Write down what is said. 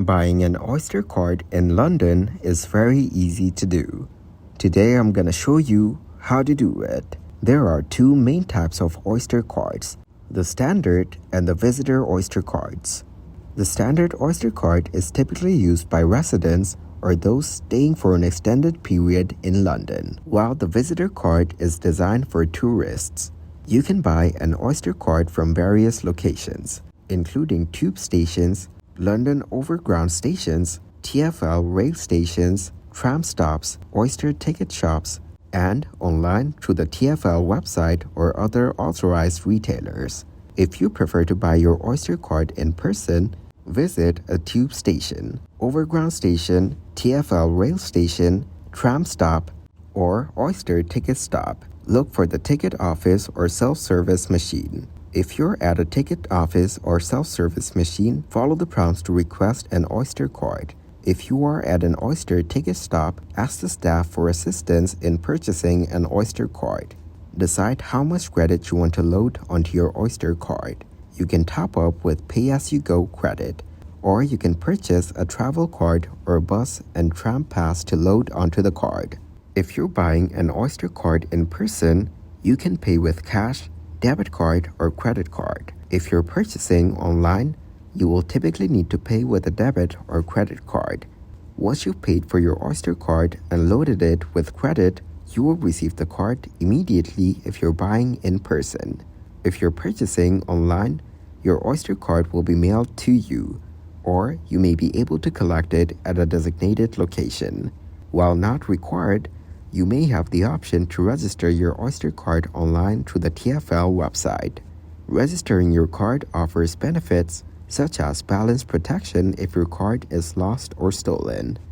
Buying an Oyster card in London is very easy to do. Today I'm gonna show you how to do it. There are two main types of Oyster cards, the standard and the visitor Oyster cards. The standard Oyster card is typically used by residents or those staying for an extended period in London, while the visitor card is designed for tourists. You can buy an Oyster card from various locations, including tube stations, London Overground stations, TfL rail stations, tram stops, Oyster ticket shops, and online through the TfL website or other authorized retailers. If you prefer to buy your Oyster card in person, visit a tube station, Overground station, TfL rail station, tram stop, or Oyster ticket stop. Look for the ticket office or self-service machine. If you're at a ticket office or self-service machine, follow the prompts to request an Oyster card. If you are at an Oyster ticket stop, ask the staff for assistance in purchasing an Oyster card. Decide how much credit you want to load onto your Oyster card. You can top up with pay-as-you-go credit, or you can purchase a travel card or bus and tram pass to load onto the card. If you're buying an Oyster card in person, you can pay with cash, debit card, or credit card. If you're purchasing online, you will typically need to pay with a debit or credit card. Once you've paid for your Oyster card and loaded it with credit, you will receive the card immediately if you're buying in person. If you're purchasing online, your Oyster card will be mailed to you, or you may be able to collect it at a designated location. While not required, you may have the option to register your Oyster card online through the TfL website. Registering your card offers benefits such as balance protection if your card is lost or stolen.